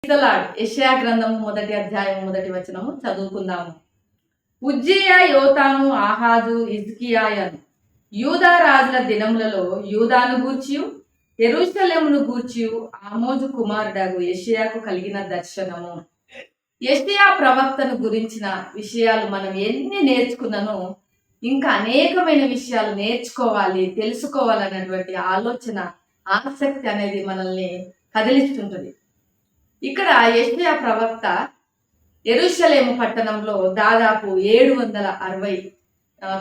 Praise the Lord యెషయా గ్రంథము 1వ అధ్యాయం 1వ వచనము చదువుకుందాము. ఉజ్జియా, యోతాము, ఆహాజు, హిజ్కియాయను యూదా రాజుల దినములలో యూదాను గూర్చియు యెరూషలేమును గూర్చియు ఆమోజు కుమారుడగు యెషయాకు కలిగిన దర్శనము. యెషయా ప్రవక్తను గురించిన విషయాలు మనం ఎన్ని నేర్చుకున్నానో ఇంకా అనేకమైన విషయాలు నేర్చుకోవాలి, తెలుసుకోవాలనేటువంటి ఆలోచన, ఆసక్తి అనేది మనల్ని కదిలిస్తుంటుంది. ఇక్కడ యెషయా ప్రవక్త యెరూషలేము పట్టణంలో దాదాపు 760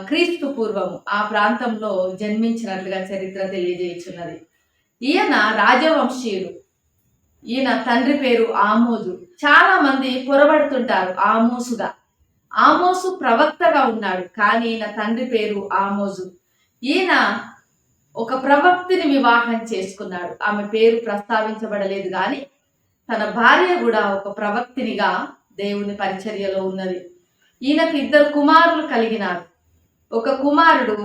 క్రీస్తు పూర్వము ఆ ప్రాంతంలో జన్మించినట్లుగా చరిత్ర తెలియజేయుచున్నది. ఈయన రాజవంశీయుడు. ఈయన తండ్రి పేరు ఆమోజు. చాలా మంది పొరబడుతుంటారు ఆమోసుగా. ఆమోసు ప్రవక్తగా ఉన్నాడు, కానీ ఈయన తండ్రి పేరు ఆమోజు. ఈయన ఒక ప్రవక్తిని వివాహం చేసుకున్నాడు. ఆమె పేరు ప్రస్తావించబడలేదు, కానీ తన భార్య కూడా ఒక ప్రవక్తినిగా దేవుని పరిచర్యలో ఉన్నది. ఈయనకు 2 కుమారులు కలిగినారు. ఒక కుమారుడు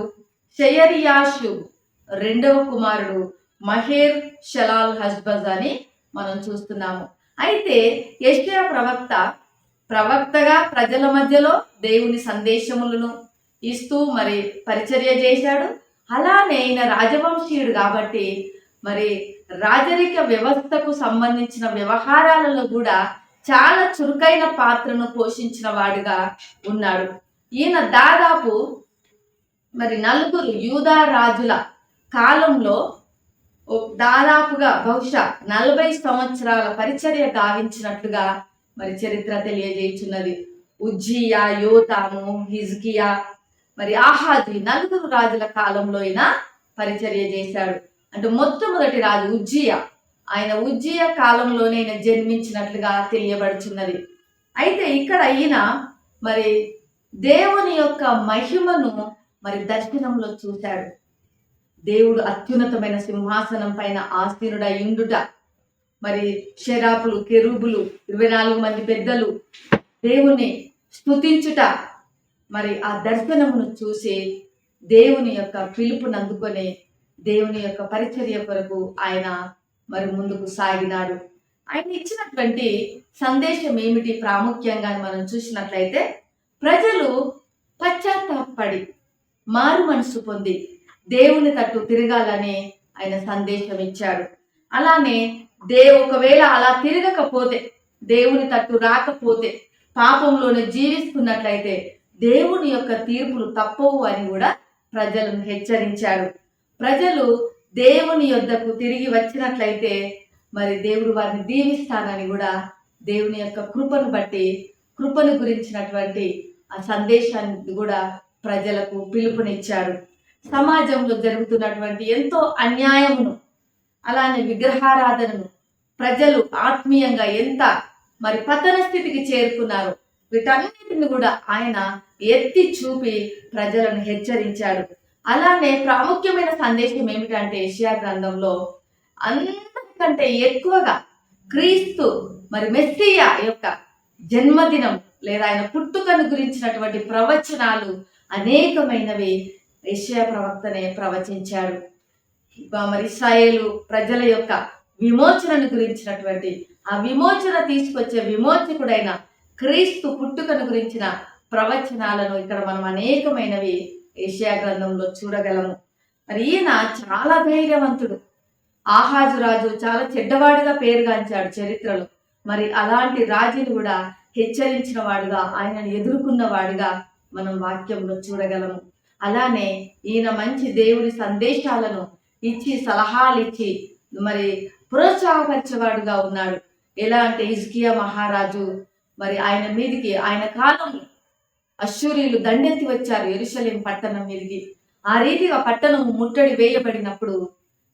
షయరియాషు, 2వ కుమారుడు మహేర్ షలాల్ హస్బజ్ అని మనం చూస్తున్నాము. అయితే యెషయా ప్రవక్తగా ప్రజల మధ్యలో దేవుని సందేశములను ఇస్తూ మరి పరిచర్య చేశాడు. అలానే ఈయన రాజవంశీయుడు కాబట్టి మరి రాజరిక వ్యవస్థకు సంబంధించిన వ్యవహారాలలో కూడా చాలా చురుకైన పాత్రను పోషించిన వాడుగా ఉన్నాడు. ఈయన దాదాపు మరి 4 యూదా రాజుల కాలంలో దాదాపుగా బహుశా 40 సంవత్సరాల పరిచర్య గావించినట్లుగా మరి చరిత్ర తెలియజేయుచున్నది. ఉజ్జియా, యోతాము, హిజ్కియా, మరి ఆహాజు 4 రాజుల కాలంలో ఈయన పరిచర్య చేశాడు. అంటే మొట్టమొదటి రాజు ఉజ్జియా. ఆయన ఉజ్జియా కాలంలోనే ఈయన జన్మించినట్లుగా తెలియబడుచున్నది. అయితే ఇక్కడ ఈయన మరి దేవుని యొక్క మహిమను మరి దర్శనంలో చూశాడు. దేవుడు అత్యున్నతమైన సింహాసనం పైన ఆసీనుడై ఉండుట, మరి శరాపులు, కెరూబులు, 24 మంది పెద్దలు దేవుని స్తుతించుట, మరి ఆ దర్శనమును చూసి దేవుని యొక్క పిలుపును అందుకొని దేవుని యొక్క పరిచర్య కొరకు ఆయన మరి ముందుకు సాగినాడు. ఆయన ఇచ్చినటువంటి సందేశం ఏమిటి ప్రాముఖ్యంగా మనం చూసినట్లయితే, ప్రజలు పశ్చాత్తాపడి మారు మనసు పొంది దేవుని తట్టు తిరగాలని ఆయన సందేశం ఇచ్చాడు. అలానే ఒకవేళ అలా తిరగకపోతే, దేవుని తట్టు రాకపోతే, పాపంలోనే జీవిస్తున్నట్లయితే దేవుని యొక్క తీర్పులు తప్పవు అని కూడా ప్రజలను హెచ్చరించాడు. ప్రజలు దేవుని యొద్దకు తిరిగి వచ్చినట్లయితే మరి దేవుడు వారిని దీవిస్తానని కూడా దేవుని యొక్క కృపను గురించినటువంటి ఆ సందేశాన్ని కూడా ప్రజలకు పిలుపునిచ్చాడు. సమాజంలో జరుగుతున్నటువంటి ఎంతో అన్యాయమును, అలానే విగ్రహారాధనను ప్రజలు ఆత్మీయంగా ఎంత మరి పతన స్థితికి చేరుకున్నారు, వీటన్నిటిని కూడా ఆయన ఎత్తి చూపి ప్రజలను హెచ్చరించాడు. అలానే ప్రాముఖ్యమైన సందేశం ఏమిటంటే, యెషయా గ్రంథంలో అందరికంటే ఎక్కువగా క్రీస్తు మరి మెస్సియా యొక్క జన్మదినం లేదా ఆయన పుట్టుకను గురించినటువంటి ప్రవచనాలు అనేకమైనవి యెషయా ప్రవక్తనే ప్రవచించాడు. మరి ఇశ్రాయేలు ప్రజల యొక్క విమోచనను గురించినటువంటి, ఆ విమోచన తీసుకొచ్చే విమోచకుడైన క్రీస్తు పుట్టుకను గురించిన ప్రవచనాలను ఇక్కడ మనం అనేకమైనవి యెషయా గ్రంథంలో చూడగలము. మరి ఈయన చాలా ధైర్యవంతుడు. ఆహాజు రాజు చాలా చెడ్డవాడిగా పేరుగాంచాడు చరిత్రలో. మరి అలాంటి రాజుని కూడా హెచ్చరించిన వాడుగా, ఆయనను ఎదుర్కొన్న వాడుగా మనం వాక్యంలో చూడగలము. అలానే ఈయన మంచి దేవుడి సందేశాలను ఇచ్చి, సలహాలు ఇచ్చి మరి ప్రోత్సాహపరిచేవాడుగా ఉన్నాడు. ఎలా అంటే హిజ్కియా మహారాజు మరి ఆయన మీదికి, ఆయన కాలంలో అశ్షూరీయులు దండెత్తి వచ్చారు యెరూషలేము పట్టణం మీదికి. ఆ రీతిగా పట్టణం ముట్టడి వేయబడినప్పుడు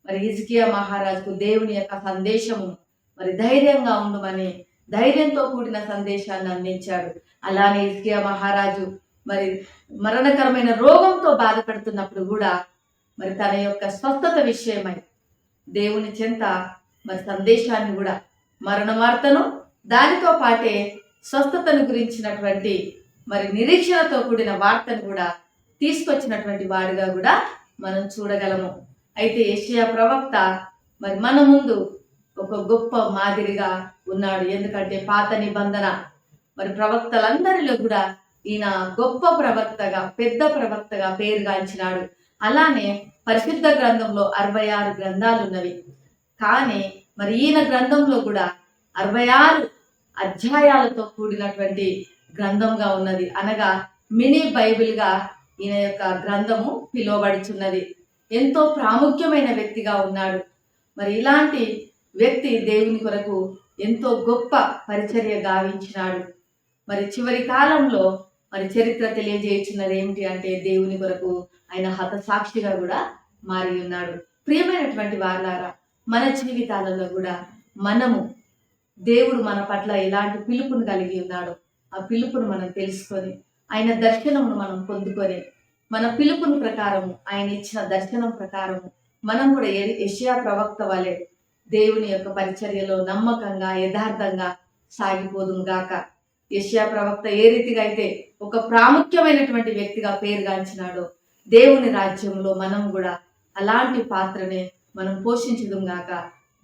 మరి హిజ్కియా మహారాజుకు దేవుని యొక్క సందేశము మరి ధైర్యంగా ఉండమని ధైర్యంతో కూడిన సందేశాన్ని అందించాడు. అలానే హిజ్కియా మహారాజు మరి మరణకరమైన రోగంతో బాధపడుతున్నప్పుడు కూడా మరి తన యొక్క స్వస్థత విషయమై దేవుని చెంత మరి సందేశాన్ని కూడా, మరణ వార్తను దానితో పాటే స్వస్థతను గురించినటువంటి మరి నిరీక్షణతో కూడిన వార్తను కూడా తీసుకొచ్చినటువంటి వాడుగా కూడా మనం చూడగలము. అయితే యెషయా ప్రవక్త మరి మన ముందు ఒక గొప్ప మాదిరిగా ఉన్నాడు. ఎందుకంటే పాత నిబంధన మరి ప్రవక్తలందరిలో కూడా ఈయన గొప్ప ప్రవక్తగా, పెద్ద ప్రవక్తగా పేరుగాంచినాడు. అలానే పరిశుద్ధ గ్రంథంలో 66 గ్రంథాలు ఉన్నవి. కానీ మరి ఈయన గ్రంథంలో కూడా 66 అధ్యాయాలతో కూడినటువంటి గ్రంథంగా ఉన్నది. అనగా మినీ బైబిల్గా ఈయన యొక్క గ్రంథము పిలువబడుచున్నది. ఎంతో ప్రాముఖ్యమైన వ్యక్తిగా ఉన్నాడు. మరి ఇలాంటి వ్యక్తి దేవుని కొరకు ఎంతో గొప్ప పరిచర్య గావించినాడు. మరి చివరి కాలంలో మరి చరిత్ర తెలియజేయుచున్నది ఏమిటి అంటే దేవుని కొరకు ఆయన హతసాక్షిగా కూడా మారి ఉన్నాడు. ప్రియమైనటువంటి వారలారా, మన జీవితాలలో కూడా మనము దేవుడు మన పట్ల ఎలాంటి పిలుపును కలిగి ఉన్నాడో ఆ పిలుపును మనం తెలుసుకొని ఆయన దర్శనమును మనం పొందుకొని మన పిలుపుని ప్రకారము ఆయన ఇచ్చిన దర్శనం ప్రకారము మనం కూడా యెషయా ప్రవక్త వలె దేవుని యొక్క పరిచర్యలో నమ్మకంగా యథార్థంగా సాగిపోదుము గాక. యెషయా ప్రవక్త ఏ రీతిగా అయితే ఒక ప్రాముఖ్యమైనటువంటి వ్యక్తిగా పేరుగాంచినాడో దేవుని రాజ్యంలో మనం కూడా అలాంటి పాత్రనే మనం పోషించదుం గాక.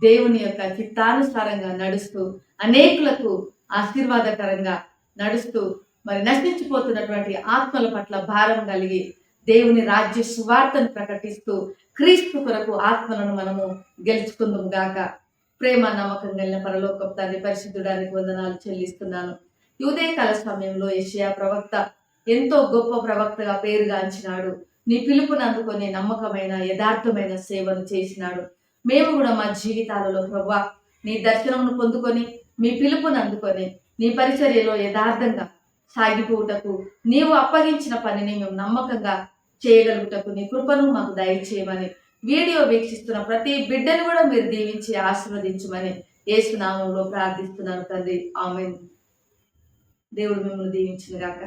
దేవుని యొక్క చిత్తానుసారంగా నడుస్తూ అనేకులకు ఆశీర్వాదకరంగా నడుస్తూ మరి నశించిపోతున్నటువంటి ఆత్మల పట్ల భారం కలిగి దేవుని రాజ్య సువార్తను ప్రకటిస్తూ క్రీస్తు కొరకు ఆత్మలను మనము గెలుచుకుందాం గాక. ప్రేమ నమ్మకం కలిగిన పరలోకపు తండ్రి, పరిశుద్ధుడానికి వందనాలు చెల్లిస్తున్నాను. ఈ ఉదయకాల సమయంలో యెషయా ప్రవక్త ఎంతో గొప్ప ప్రవక్తగా పేరుగాంచినాడు. నీ పిలుపును అందుకొని నమ్మకమైన యథార్థమైన సేవను చేసినాడు. మేము కూడా మా జీవితాలలో ప్రభువా నీ దర్శనమును పొందుకొని మీ పిలుపును అందుకొని నీ పరిచర్యలో యథార్థంగా సాగిపోవుటకు నీవు అప్పగించిన పనిని మేము నమ్మకంగా చేయగలుగుటకు నీ కృపను మాకు దయచేయమని, వీడియో వీక్షిస్తున్న ప్రతి బిడ్డను కూడా మీరు దీవించి ఆశీర్వదించమని యేసు నామములో ప్రార్థిస్తున్నాను తండ్రి. ఆమేన్. దేవుడు మిమ్మల్ని దీవించును గాక.